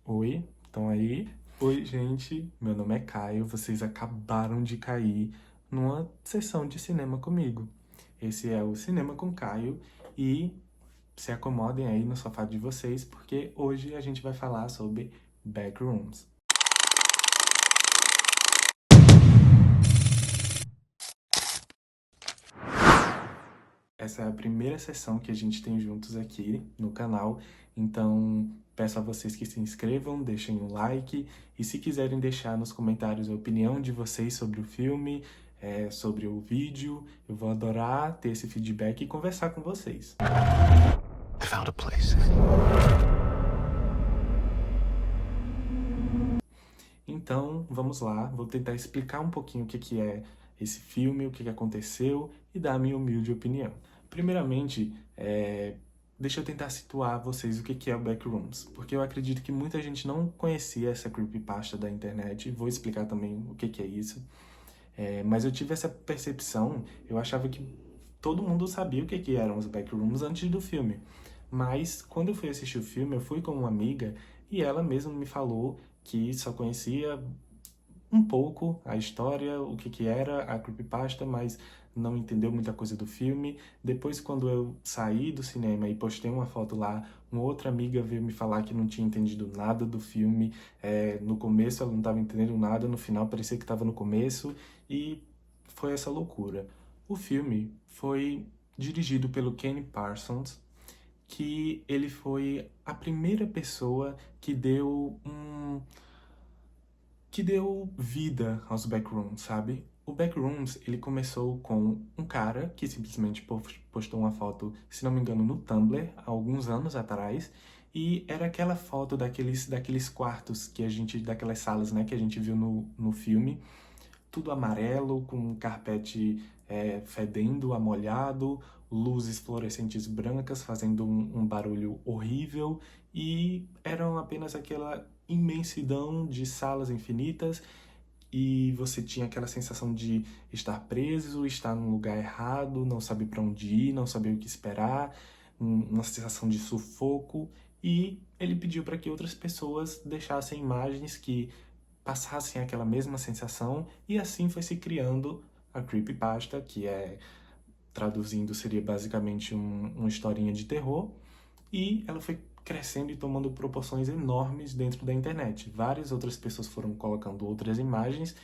Oi, estão aí? Oi, gente, meu nome é Caio. Vocês acabaram de cair numa sessão de cinema comigo. Esse é o Cinema com Caio e se acomodem aí no sofá de vocês, porque hoje a gente vai falar sobre Backrooms. Essa é a primeira sessão que a gente tem juntos aqui no canal, então peço a vocês que se inscrevam, deixem um like e se quiserem deixar nos comentários a opinião de vocês sobre o filme, sobre o vídeo, eu vou adorar ter esse feedback e conversar com vocês. I found a place. Então, vamos lá, vou tentar explicar um pouquinho o que é esse filme, o que aconteceu e dar a minha humilde opinião. Primeiramente, deixa eu tentar situar vocês o que é o Backrooms, porque eu acredito que muita gente não conhecia essa creepypasta da internet, vou explicar também o que é isso. Mas eu tive essa percepção, eu achava que todo mundo sabia o que eram os Backrooms antes do filme. Mas quando eu fui assistir o filme, eu fui com uma amiga e ela mesma me falou que só conhecia um pouco a história, o que era a creepypasta, mas não entendeu muita coisa do filme. Depois, quando eu saí do cinema e postei uma foto lá, uma outra amiga veio me falar que não tinha entendido nada do filme. No começo ela não estava entendendo nada, no final parecia que estava no começo, e foi essa loucura. O filme foi dirigido pelo Kenny Parsons, que ele foi a primeira pessoa que deu vida aos Backrooms, sabe? O Backrooms, ele começou com um cara que simplesmente postou uma foto, se não me engano, no Tumblr, há alguns anos atrás, e era aquela foto daqueles quartos que a gente, daquelas salas, né, que a gente viu no filme, tudo amarelo, com um carpete fedendo, amolhado, luzes fluorescentes brancas fazendo um barulho horrível, e eram apenas aquela imensidão de salas infinitas, e você tinha aquela sensação de estar preso, estar num lugar errado, não saber para onde ir, não saber o que esperar, uma sensação de sufoco, e ele pediu para que outras pessoas deixassem imagens que passassem aquela mesma sensação, e assim foi se criando a creepypasta, que traduzindo, seria basicamente uma historinha de terror, e ela foi crescendo e tomando proporções enormes dentro da internet. Várias outras pessoas foram colocando outras imagens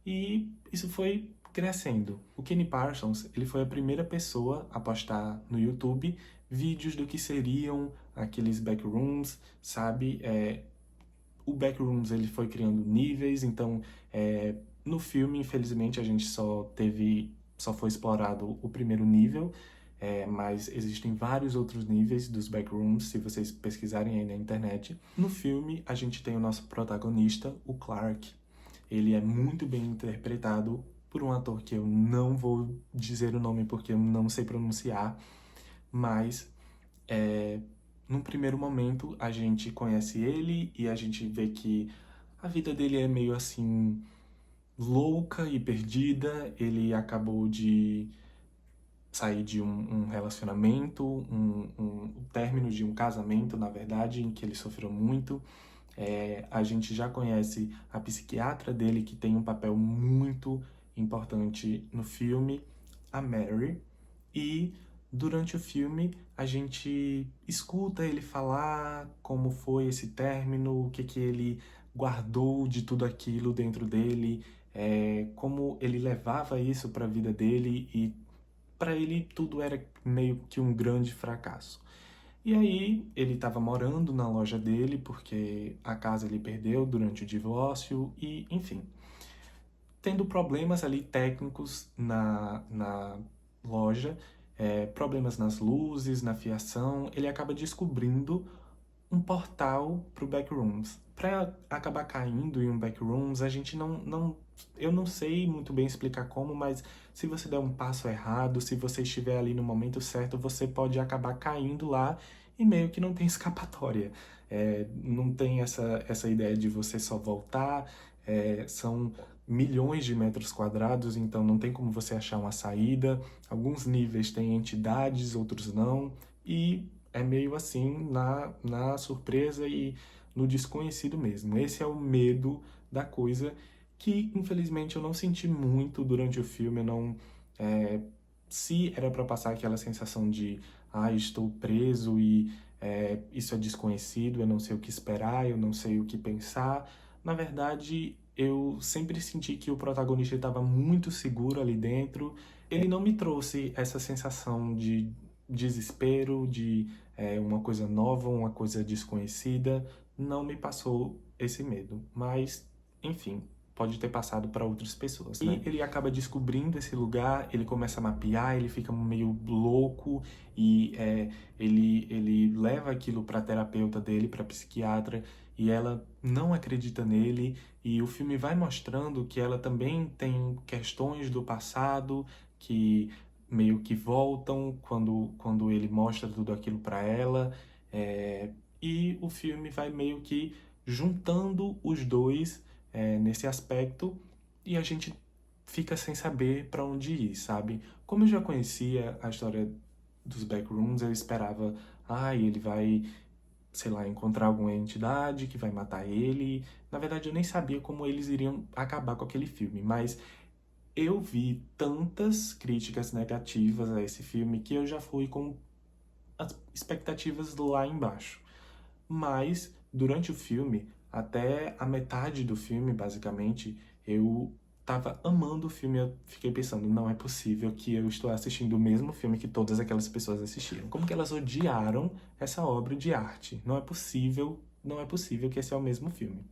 e isso foi crescendo. O Kenny Parsons, ele foi a primeira pessoa a postar no YouTube vídeos do que seriam aqueles backrooms, sabe? O Backrooms, ele foi criando níveis, então no filme, infelizmente, a gente só foi explorado o primeiro nível, mas existem vários outros níveis dos Backrooms, se vocês pesquisarem aí na internet. No filme, a gente tem o nosso protagonista, o Clark. Ele é muito bem interpretado por um ator que eu não vou dizer o nome porque eu não sei pronunciar, mas num primeiro momento a gente conhece ele e a gente vê que a vida dele é meio assim louca e perdida. Ele acabou de sair de um relacionamento, o término de um casamento, na verdade, em que ele sofreu muito. A gente já conhece a psiquiatra dele, que tem um papel muito importante no filme, a Mary, e durante o filme a gente escuta ele falar como foi esse término, o que ele guardou de tudo aquilo dentro dele, como ele levava isso para a vida dele, e para ele tudo era meio que um grande fracasso. E aí ele estava morando na loja dele porque a casa ele perdeu durante o divórcio e, enfim, tendo problemas ali técnicos na loja, problemas nas luzes, na fiação, ele acaba descobrindo um portal para o Backrooms. Para acabar caindo em um Backrooms, a gente eu não sei muito bem explicar como, mas se você der um passo errado, se você estiver ali no momento certo, você pode acabar caindo lá e meio que não tem escapatória. Não tem essa ideia de você só voltar, são milhões de metros quadrados, então não tem como você achar uma saída. Alguns níveis têm entidades, outros não, e é meio assim na surpresa e no desconhecido mesmo. Esse é o medo da coisa que, infelizmente, eu não senti muito durante o filme. Eu não, é, se era para passar aquela sensação de, estou preso e isso é desconhecido, eu não sei o que esperar, eu não sei o que pensar. Na verdade, eu sempre senti que o protagonista estava muito seguro ali dentro. Ele não me trouxe essa sensação de desespero, de uma coisa nova, uma coisa desconhecida. Não me passou esse medo. Mas, enfim, pode ter passado para outras pessoas, né? E ele acaba descobrindo esse lugar, ele começa a mapear, ele fica meio louco e ele leva aquilo para a terapeuta dele, para a psiquiatra, e ela não acredita nele. E o filme vai mostrando que ela também tem questões do passado que meio que voltam quando ele mostra tudo aquilo para ela. é, e o filme vai meio que juntando os dois nesse aspecto, e a gente fica sem saber para onde ir, sabe? Como eu já conhecia a história dos Backrooms, eu esperava, ele vai, sei lá, encontrar alguma entidade que vai matar ele. Na verdade, eu nem sabia como eles iriam acabar com aquele filme, mas eu vi tantas críticas negativas a esse filme que eu já fui com as expectativas lá embaixo. Mas, durante o filme, até a metade do filme, basicamente, eu tava amando o filme. Eu fiquei pensando, não é possível que eu estou assistindo o mesmo filme que todas aquelas pessoas assistiram. Como que elas odiaram essa obra de arte? Não é possível, não é possível que esse é o mesmo filme.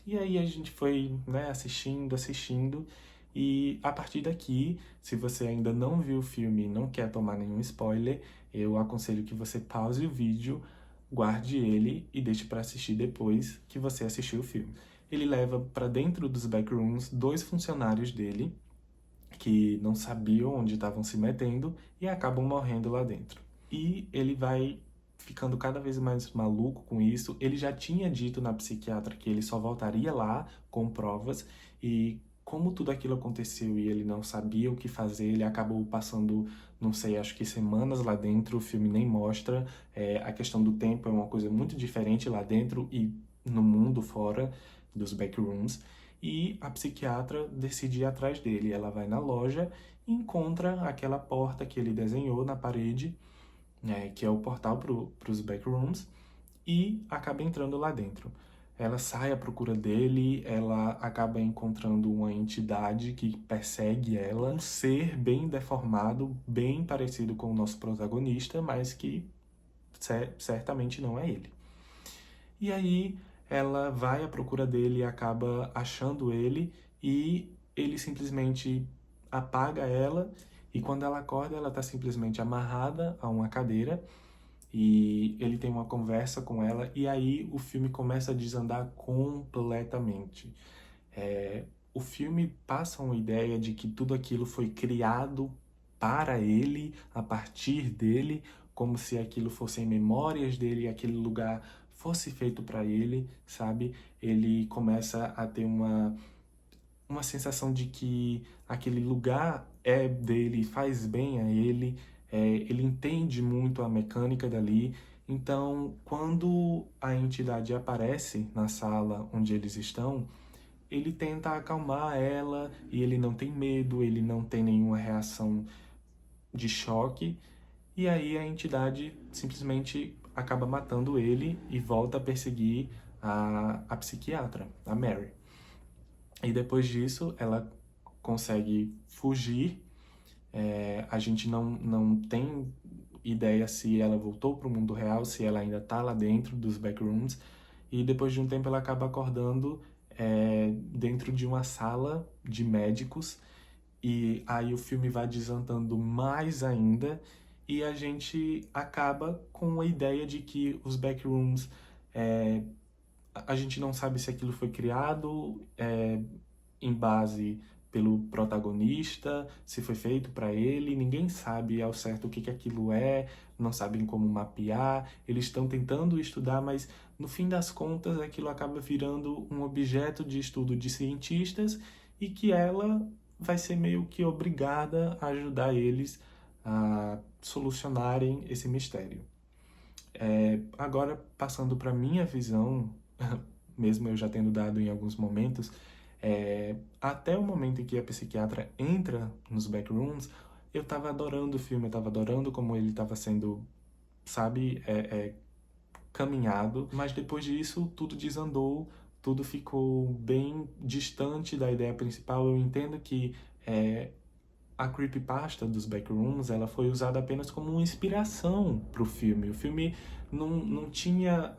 E aí a gente foi, né, assistindo, e a partir daqui, se você ainda não viu o filme e não quer tomar nenhum spoiler, eu aconselho que você pause o vídeo, guarde ele e deixe para assistir depois que você assistiu o filme. Ele leva para dentro dos backrooms dois funcionários dele que não sabiam onde estavam se metendo e acabam morrendo lá dentro. E ele vai ficando cada vez mais maluco com isso. Ele já tinha dito na psiquiatra que ele só voltaria lá com provas, e como tudo aquilo aconteceu e ele não sabia o que fazer, ele acabou passando, não sei, acho que semanas lá dentro. O filme nem mostra. A questão do tempo é uma coisa muito diferente lá dentro e no mundo fora dos backrooms. E a psiquiatra decide ir atrás dele. Ela vai na loja e encontra aquela porta que ele desenhou na parede, que é o portal para os backrooms, e acaba entrando lá dentro. Ela sai à procura dele, ela acaba encontrando uma entidade que persegue ela, um ser bem deformado, bem parecido com o nosso protagonista, mas que certamente não é ele. E aí ela vai à procura dele e acaba achando ele, e ele simplesmente apaga ela, e quando ela acorda ela está simplesmente amarrada a uma cadeira, e ele tem uma conversa com ela, e aí o filme começa a desandar completamente. O filme passa uma ideia de que tudo aquilo foi criado para ele, a partir dele, como se aquilo fossem memórias dele, aquele lugar fosse feito para ele, sabe? Ele começa a ter uma sensação de que aquele lugar é dele, faz bem a ele, ele entende muito a mecânica dali. Então, quando a entidade aparece na sala onde eles estão, ele tenta acalmar ela e ele não tem medo, ele não tem nenhuma reação de choque. E aí a entidade simplesmente acaba matando ele e volta a perseguir a psiquiatra, a Mary. E depois disso, ela consegue fugir. A gente não tem ideia se ela voltou para o mundo real, se ela ainda está lá dentro dos backrooms. E depois de um tempo, ela acaba acordando dentro de uma sala de médicos. E aí o filme vai desandando mais ainda. E a gente acaba com a ideia de que os backrooms, a gente não sabe se aquilo foi criado em base pelo protagonista, se foi feito para ele. Ninguém sabe ao certo o que aquilo é, não sabem como mapear, eles estão tentando estudar, mas no fim das contas aquilo acaba virando um objeto de estudo de cientistas, e que ela vai ser meio que obrigada a ajudar eles a solucionarem esse mistério. Agora, passando para minha visão, mesmo eu já tendo dado em alguns momentos, até o momento em que a psiquiatra entra nos backrooms, eu tava adorando o filme, eu tava adorando como ele tava sendo, sabe, caminhado, mas depois disso tudo desandou, tudo ficou bem distante da ideia principal. Eu entendo que a creepypasta dos backrooms, ela foi usada apenas como uma inspiração para o filme. O filme não tinha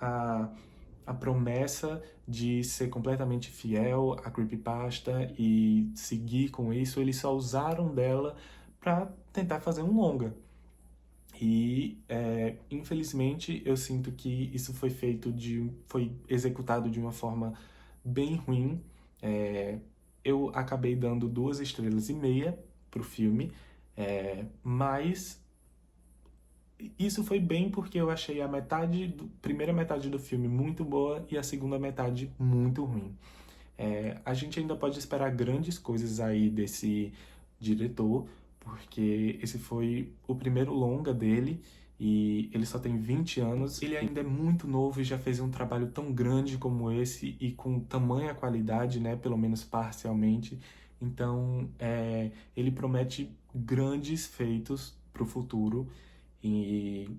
a promessa de ser completamente fiel à creepypasta e seguir com isso. Eles só usaram dela para tentar fazer um longa. E, infelizmente, eu sinto que isso foi executado de uma forma bem ruim. Eu acabei dando 2 estrelas e meia pro filme, mas isso foi bem porque eu achei a primeira metade do filme muito boa e a segunda metade muito ruim. A gente ainda pode esperar grandes coisas aí desse diretor, porque esse foi o primeiro longa dele e ele só tem 20 anos. Ele ainda é muito novo e já fez um trabalho tão grande como esse e com tamanha qualidade, né, pelo menos parcialmente. Então, ele promete grandes feitos para o futuro e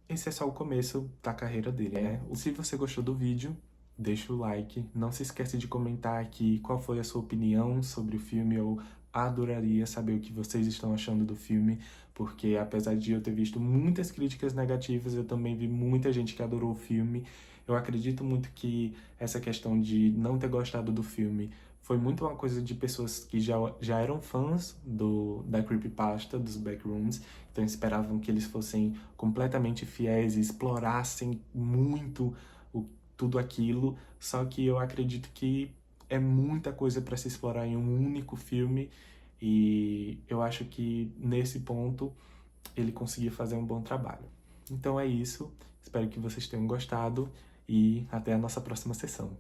esse é só o começo da carreira dele, né? Se você gostou do vídeo, deixa o like. Não se esquece de comentar aqui qual foi a sua opinião sobre o filme. Eu adoraria saber o que vocês estão achando do filme, porque apesar de eu ter visto muitas críticas negativas, eu também vi muita gente que adorou o filme. Eu acredito muito que essa questão de não ter gostado do filme foi muito uma coisa de pessoas que já eram fãs da creepypasta, dos backrooms, então esperavam que eles fossem completamente fiéis e explorassem muito tudo aquilo, só que eu acredito que é muita coisa para se explorar em um único filme e eu acho que nesse ponto ele conseguiu fazer um bom trabalho. Então é isso, espero que vocês tenham gostado e até a nossa próxima sessão.